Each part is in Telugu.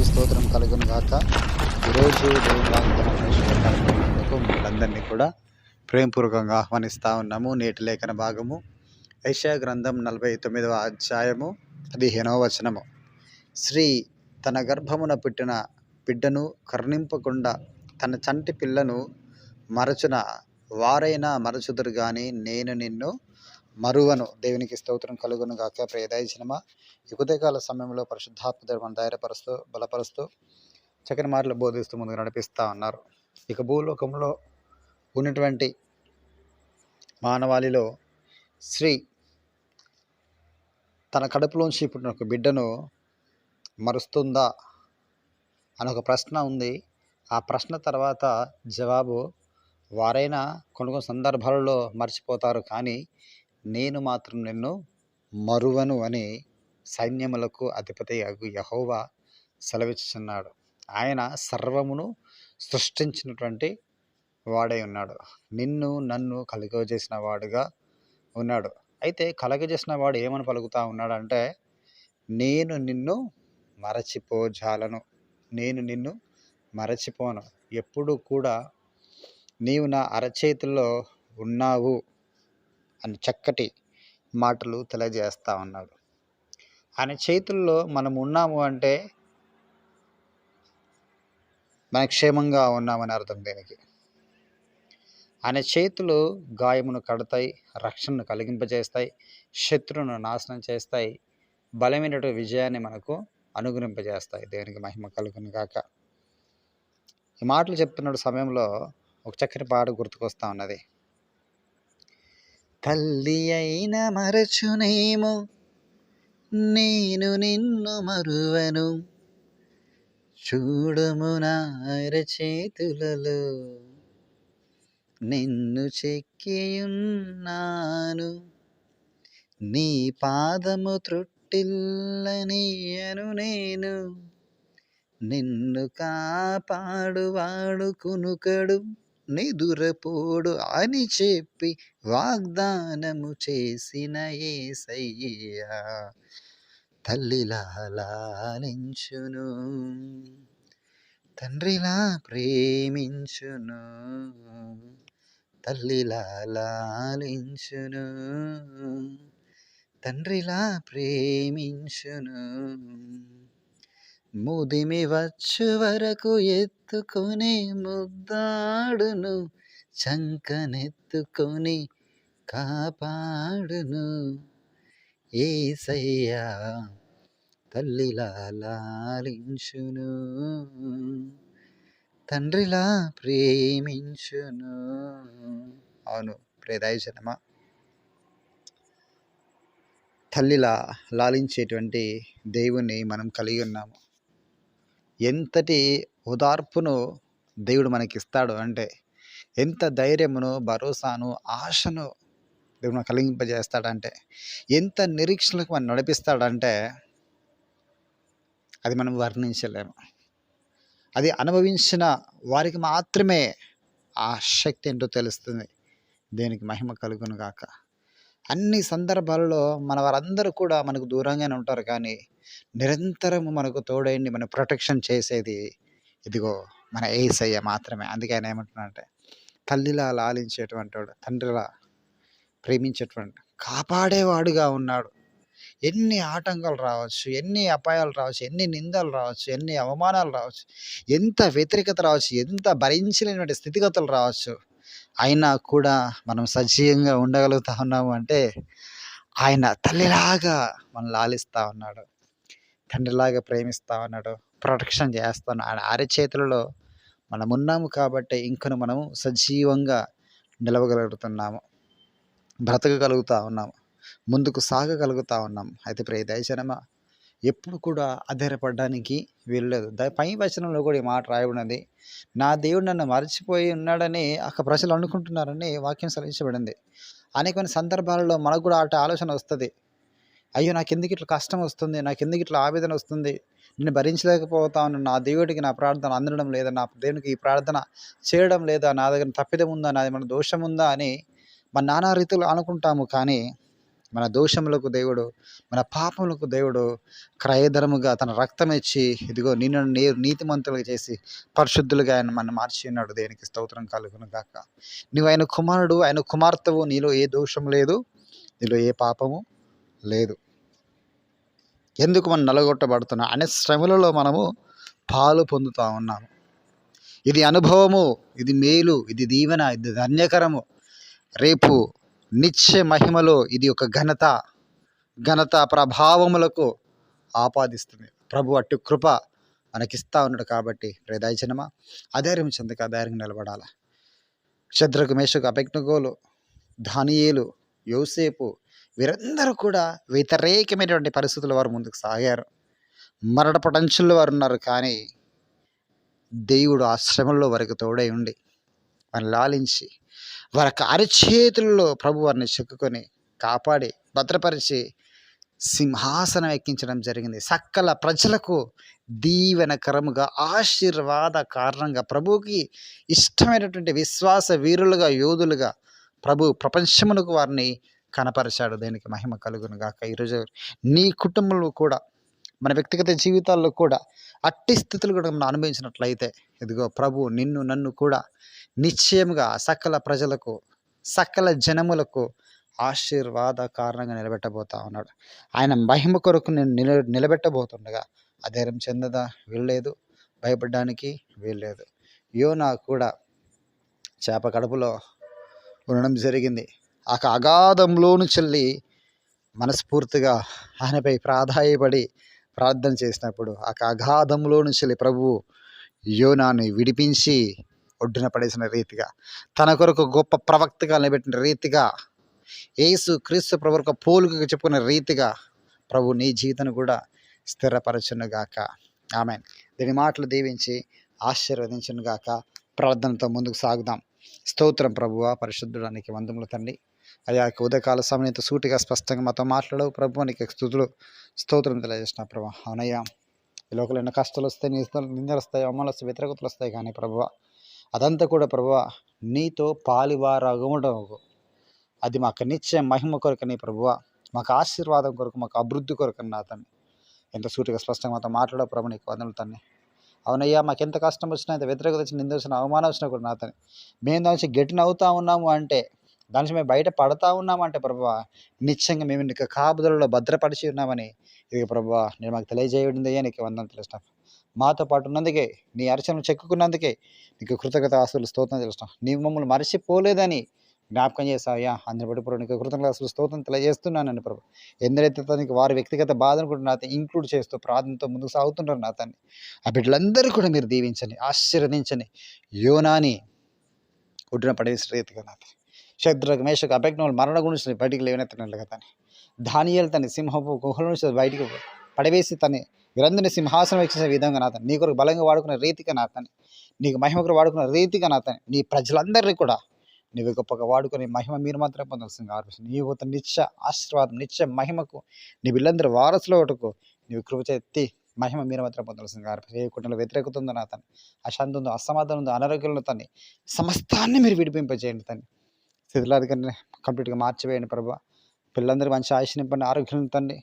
స్తోత్రం కలుగును గాక. ఈరోజు దేవుని వాగ్దానం శుభకార్యక్రమంలో మిమ్మల్ందరినీ కూడా ప్రేమపూర్వకంగా ఆహ్వానిస్తూ ఉన్నాము. నేటి లేఖన భాగము యెషయా గ్రంథం 49వ అధ్యాయము 15వ వచనము. స్త్రీ తన గర్భమున పుట్టిన బిడ్డను కరుణింపకుండా తన చంటి పిల్లను మరచున వారైనా మరచుదురు గాని నేను నిన్ను మరువను. దేవునికి స్తోత్రం కలుగును గాక. ప్రియదైవజనమా, ఈ ఉదయకాల సమయంలో పరిశుద్ధాత్మ మన ధైర్యపరుస్తూ బలపరుస్తూ చక్కని మాటలు బోధిస్తూ ముందుకు నడిపిస్తూ ఉన్నారు. ఇక భూలోకంలో ఉన్నటువంటి మానవాళిలో స్త్రీ తన కడుపులోంచి పుట్టిన ఒక బిడ్డను మరుస్తుందా అని ఒక ప్రశ్న ఉంది. ఆ ప్రశ్న తర్వాత జవాబు, వారైనా కొన్ని సందర్భాలలో మర్చిపోతారు, కానీ నేను మాత్రం నిన్ను మరువను అని సైన్యములకు అధిపతి అగు యెహోవా సెలవిచ్చుచున్నాడు. ఆయన సర్వమును సృష్టించినటువంటి వాడై ఉన్నాడు. నిన్ను నన్ను కలుగజేసిన వాడుగా ఉన్నాడు. అయితే కలుగజేసిన వాడు ఏమని పలుకుతా ఉన్నాడంటే, నేను నిన్ను మరచిపోజాలను, నేను నిన్ను మరచిపోను, ఎప్పుడు కూడా నీవు నా అరచేతుల్లో ఉన్నావు అని చక్కటి మాటలు తెలియజేస్తూ ఉన్నాడు. ఆయన చేతుల్లో మనం ఉన్నాము అంటే మన క్షేమంగా ఉన్నామని అర్థం. దీనికి ఆయన చేతులు గాయమును కడతాయి, రక్షణను కలిగింపజేస్తాయి, శత్రువును నాశనం చేస్తాయి, బలమైనటువంటి విజయాన్ని మనకు అనుగ్రహింపజేస్తాయి. దేవునికి మహిమ కలుగును గాక. ఈ మాటలు చెప్తున్న సమయంలో ఒక చక్కటి పాట గుర్తుకొస్తా ఉన్నది. తల్లి అయిన మరచునేమో నేను నిన్ను మరువను, చూడము నా అరచేతులలో నిన్ను చెక్కియున్నాను, నీ పాదము త్రొట్టిల్లనియను నేను, నిన్ను కాపాడువాడు కునుకడు నిదురపోడు అని చెప్పి వాగ్దానము చేసిన యేసయ్యా తల్లిలా లాలించును, తండ్రిలా ప్రేమించును, తల్లిలా లాలించును, తండ్రిలా ప్రేమించును, ముదిమి వచ్చు వరకు ఎత్తుకొని ముద్దాడును, చంకనెత్తుకొని కాపాడును యేసయ్యా తల్లిలా లాలించును, తండ్రిలా ప్రేమించును. అవును ప్రియదైవజనమా, తల్లిలా లాలించేటువంటి దేవుణ్ణి మనం కలిగి ఉన్నాము. ఎంతటి ఓదార్పును దేవుడు మనకిస్తాడు అంటే, ఎంత ధైర్యమును, భరోసాను, ఆశను దేవుడు మనకు కలిగింపజేస్తాడంటే, ఎంత నిరీక్షణకు మనం నడిపిస్తాడంటే అది మనం వర్ణించలేము. అది అనుభవించిన వారికి మాత్రమే ఆ శక్తి ఏంటో తెలుస్తుంది. దేనికి మహిమ కలుగును గాక. అన్ని సందర్భాలలో మన వారందరూ కూడా మనకు దూరంగానే ఉంటారు, కానీ నిరంతరము మనకు తోడైండి మన ప్రొటెక్షన్ చేసేది ఇదిగో మన యేసయ్య మాత్రమే. అందుకే ఆయన ఏమంటున్నాడంటే, తల్లిలా లాలించేటువంటి వాడు, తండ్రిలా ప్రేమించేటువంటి, కాపాడేవాడుగా ఉన్నాడు. ఎన్ని ఆటంకాలు రావచ్చు, ఎన్ని అపాయాలు రావచ్చు, ఎన్ని నిందలు రావచ్చు, ఎన్ని అవమానాలు రావచ్చు, ఎంత వ్యతిరేకత రావచ్చు, ఎంత భరించలేనటువంటి స్థితిగతులు రావచ్చు, అయినా కూడా మనం సజీవంగా ఉండగలుగుతా ఉన్నాము అంటే ఆయన తల్లిలాగా మనం లాలిస్తూ ఉన్నాడు, తండ్రిలాగా ప్రేమిస్తూ ఉన్నాడు, ప్రొటెక్షన్ చేస్తాను. ఆయన అరచేతులలో మనం ఉన్నాము కాబట్టి ఇంకను మనము సజీవంగా నిలవగలుగుతున్నాము, బ్రతకగలుగుతూ ఉన్నాము, ముందుకు సాగగలుగుతూ ఉన్నాం. అయితే ప్రియదైవజనమా, ఎప్పుడు కూడా అధైర్యపడడానికి వీల్లేదు. పై వచనంలో కూడా ఈ మాట రాయబడినది, నా దేవుడు నన్ను మర్చిపోయి ఉన్నాడని అక్కడ ప్రజలు అనుకుంటున్నారని వాక్యం సెలవించబడింది. అనేక సందర్భాలలో మనకు కూడా అటు ఆలోచన వస్తుంది, అయ్యో నాకెందుకు ఇట్లా కష్టం వస్తుంది, నాకెందుకు ఇట్లా ఆవేదన వస్తుంది, నేను భరించలేకపోతా ఉన్నాను, నా దేవుడికి నా ప్రార్థన అందడం లేదా, నా దేవునికి ఈ ప్రార్థన చేయడం లేదా, నా దగ్గర తప్పిదం ఉందా, నాది మన దోషం ఉందా అని మన నానా రీతులు అనుకుంటాము. కానీ మన దోషములకు దేవుడు, మన పాపములకు దేవుడు క్రయధనముగా తన రక్తం ఇచ్చి, ఇదిగో నిన్ను నీతిమంతులుగా చేసి పరిశుద్ధులుగా ఆయన మనం మార్చి ఉన్నాడు. దేనికి స్తోత్రం కలుగును గాక. నువ్వు ఆయన కుమారుడు, ఆయన కుమార్తెవు. నీలో ఏ దోషం లేదు, నీలో ఏ పాపము లేదు. ఎందుకు మనం నలగొట్టబడుతున్నాం అనే శ్రమలలో మనము పాలు పొందుతూ ఉన్నాము. ఇది అనుభవము, ఇది మేలు, ఇది దీవెన, ఇది ధన్యకరము. రేపు నిత్య మహిమలో ఇది ఒక ఘనత ప్రభావములకు ఆపాదిస్తుంది. ప్రభు అట్టి కృప మనకిస్తా ఉన్నాడు. కాబట్టి దయచనమా అధైర్యం చెందక ధైర్యం నిలబడాల. శద్రకు, మేషకు, అబేద్నెగోలు, దానియేలు, యోసేపు వీరందరూ కూడా వ్యతిరేకమైనటువంటి పరిస్థితుల వారు ముందుకు సాగారు. మరణపటంచుల్లో వారు ఉన్నారు. కానీ దేవుడు ఆ శ్రమల్లో వారికి తోడై ఉండి వారిని లాలించి వారి అరచేతుల్లో ప్రభు వారిని చెక్కుకొని కాపాడి భద్రపరిచి సింహాసనం ఎక్కించడం జరిగింది. సకల ప్రజలకు దీవెనకరముగా, ఆశీర్వాద కారణంగా, ప్రభువుకి ఇష్టమైనటువంటి విశ్వాస వీరులుగా, యోధులుగా ప్రభు ప్రపంచమునకు వారిని కనపరిచాడు. దేనికి మహిమ కలుగును గాక. ఈరోజు నీ కుటుంబంలో కూడా, మన వ్యక్తిగత జీవితాల్లో కూడా అట్టి స్థితులు కూడా మనం అనుభవించినట్లయితే, ఇదిగో ప్రభు నిన్ను నన్ను కూడా నిశ్చయముగా సకల ప్రజలకు, సకల జనములకు ఆశీర్వాద కారణంగా నిలబెట్టబోతా ఉన్నాడు. ఆయన మహిమ కొరకు నేను నిలబెట్టబోతుండగా అధైర్యం చెందదా వీల్లేదు, భయపడడానికి వీల్లేదు. యోనా కూడా చేప కడుపులో ఉండడం జరిగింది. ఆ అగాధంలోను చెల్లి మనస్ఫూర్తిగా ఆయనపై ప్రాధాయపడి ప్రార్థన చేసినప్పుడు ఆ అగాధంలో నుంచి ప్రభు యోనాని విడిపించి ఒడ్డున పడేసిన రీతిగా, తన కొరకు గొప్ప ప్రవక్తగా నిలబెట్టిన రీతిగా, యేసు క్రీస్తు ప్రభు యొక్క పోలికగా చెప్పుకున్న రీతిగా ప్రభు నీ జీవితాన్ని కూడా స్థిరపరచునుగాక. ఆమేన్. దీని మాటలు దీవించి ఆశీర్వదించునుగాక. ప్రార్థనతో ముందుకు సాగుదాం. స్తోత్రం ప్రభువా, పరిశుద్ధుడానికి వందములు తండ్రి. అయ్యా ఉదయకాల సమయంతో సూటిగా స్పష్టంగా మాతో మాట్లాడవు ప్రభు. నీకు స్తుతులు స్తోత్రం తెలియజేసిన ప్రభు. అవునయ్యా, ఈ లోకల్ ఎన్నో కష్టాలు వస్తాయి, నిందలు వస్తాయి, అవమానాలు వస్తాయి, వ్యతిరేకతలు వస్తాయి. కానీ ప్రభువ అదంతా కూడా ప్రభువ నీతో పాలివారగమడం, అది మాకు నిత్య మహిమ కొరకని ప్రభువ, మాకు ఆశీర్వాదం కొరకు, మాకు అభివృద్ధి కొరకు నా తండ్రి. ఎంత సూటిగా స్పష్టంగా మాతో మాట్లాడవు ప్రభు. నీకు వందలు తండ్రి. అవునయ్యా, మాకు ఎంత కష్టం వచ్చినా, ఎంత వ్యతిరేకత వచ్చిన, నింద వచ్చిన, అవమానం వచ్చినా కూడా నా తండ్రి, మేము దాని నుంచి గట్టిన అవుతా ఉన్నాము అంటే, దాని నుంచి మేము బయట పడతా ఉన్నామంటే ప్రభువ నిశ్చయంగా మేము నీకు కాపుదలలో భద్రపరిచి ఉన్నామని ఇది ప్రభువ నేను మాకు తెలియజేయడిందయ్యా. నీకు వందనం తెలుస్తాం. మాతో పాటు ఉన్నందుకే, నీ అరచనలు చెక్కున్నందుకే నీకు కృతజ్ఞత ఆస్తులు స్తోత్రం తెలుస్తాం. నీవు మమ్మల్ని మరచిపోలేదని జ్ఞాపకం చేసావయ్యా. అందరి బట్టి ప్రభు నీకు కృతజ్ఞత ఆస్తులు స్తోత్రం తెలియజేస్తున్నాను ప్రభు. ఎందరైతే తనకి వారి వ్యక్తిగత బాధను కూడా నాతో ఇంక్లూడ్ చేస్తూ ప్రార్థనతో ముందుకు సాగుతుంటారు నా తండ్రి. ఆ బిడ్డలందరూ కూడా మీరు దీవించండి, ఆశీర్వదించండి. యోనాని ఒడ్డున పడేసిన రీతిగా నా తండ్రి, శద్రకు, మేషకు, అబేద్నెగోలు మరణ గురించి బయటికి లేవనెత్తినట్లుగా తాను, దానియేలు తన సింహపు గుహల నుంచి బయటికి పడవేసి తను వీరందరినీ సింహాసనం ఎక్కించిన విధంగా నా తండ్రి, నీ కొరకు బలంగా వాడుకున్న రీతిగా నా తండ్రి, నీకు మహిమ కొరకు వాడుకున్న రీతిగా నా తండ్రి, నీ ప్రజలందరినీ కూడా నీవు గొప్పగా వాడుకొని మహిమ మీరు మాత్రమే పొందాల్సింది ఆలోచన. నీవు నిత్య ఆశీర్వాదం, నిత్య మహిమకు నీ వీళ్ళందరూ వారసుల ఒకటకు నీవు కృప చేతి మహిమ మీరు మాత్రం పొందాల్సింది ఆలోచన. ఏ కుటుంబంలో వ్యతిరేకత ఉందో నా తండ్రి, అశాంతి ఉందో, అసమాధానం ఉందో, అనారోగ్యంలో తండ్రి, సమస్తాన్ని మీరు విడిపింపజేయండి తండ్రి. స్థితిలాదికంటే కంప్లీట్గా మార్చివేయండి ప్రభు. పిల్లలందరూ మంచి ఆయుష్ నింపండి, ఆరోగ్యం తండ్రి.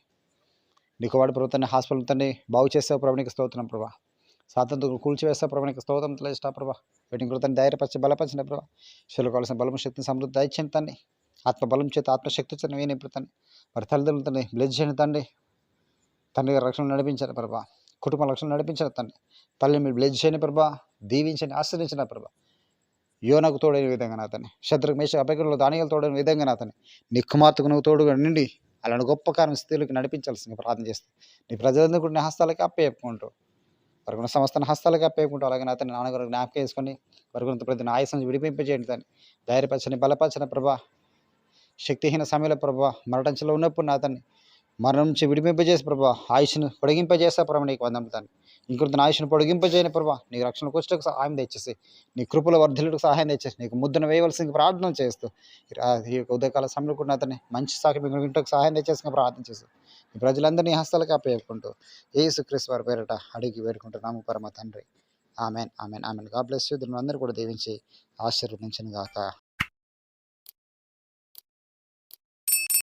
నీకు వాడు ప్రభుత్వాన్ని హాస్పిటల్ తండ్రి బాగు చేసే ప్రభు నీకు స్తోత్రం ప్రభా. స్వాతంత్రం కూల్చివేస్తా ప్రభు నీకు స్తోత్రం తెలియజేస్తా ప్రభా. వీటిని కృతాన్ని ధైర్యపరిచి బలపరిచిన ప్రభా. శిలకు కావాల్సిన బలం, శక్తిని, సమృద్ధి దయచేయండి తండ్రి. ఆత్మబలం చేత ఆత్మశక్తి వచ్చి వేయని ఇప్పుడు తండ్రి. మరి తల్లిదండ్రులు తండ్రి బ్లెస్ చేయండి తండ్రి. తండ్రి రక్షణ నడిపించండి ప్రభా. కుటుంబ రక్షణ నడిపించండి తండ్రి. తల్లిని మీరు బ్లెస్ చేయండి ప్రభా. దీవించండి, ఆశ్రయించండి ప్రభా. యోనకు తోడైన విధంగా నా తండ్రి, శద్రకు, మేషకు, అబేద్నెగోలు, దానియేలు తోడైన విధంగా నా తండ్రి, నీ కుమార్తెకు నువ్వు తోడుగా నిండి అలాంటి గొప్ప కార్యం స్థితిలోకి నడిపించాల్సింది ప్రార్థన చేస్తే, నీ ప్రజలందరూ కూడా నీ హస్తాలకి అప్పచెప్పుకుంటూ, వారికి ఉన్న సమస్త హస్తాలకి అప్పచెప్పుకుంటూ, అలాగే నా తండ్రి నాన్నగారు జ్ఞాపకం చేసుకొని వారికి ప్రతి ఆయుసం విడిపింపజేయండి తండ్రి. ధైర్యపరచని, బలపరచని ప్రభా. శక్తిహీన సమయంలో ప్రభా, మరణంలో ఉన్నప్పుడు నా తండ్రి మరణం నుంచి విడిపింపజేసి ప్రభా, ఆయుష్ను పొడిగింపజేస్తా ప్రభా. నీకు వందనములు తండ్రి. ఇంకొంత ఆయుష్ను పొడిగింపజేయని ప్రభా. నీకు రక్షణ కూర్చోకు సహాయం తెచ్చేసి, నీ కృపల వర్ధులకు సహాయం తెచ్చేసి, నీకు ముద్దను వేయవలసింది ప్రార్థన చేస్తూ, ఈ ఉదయకాల సమయంలో కూడా అతన్ని మంచి సాకి మీకు ఇంటికి సహాయం తెచ్చేసి ప్రార్థన చేస్తూ, ఈ ప్రజలందరినీ హస్తాలకు అప్పచెప్పుకుంటూ యేసుక్రీస్తు వారి పేరిట అడిగి వేడుకుంటున్నాము పరమ తండ్రి. Amen, amen, amen. God bless you. అందరూ కూడా దీవించి ఆశీర్వదించను గాక.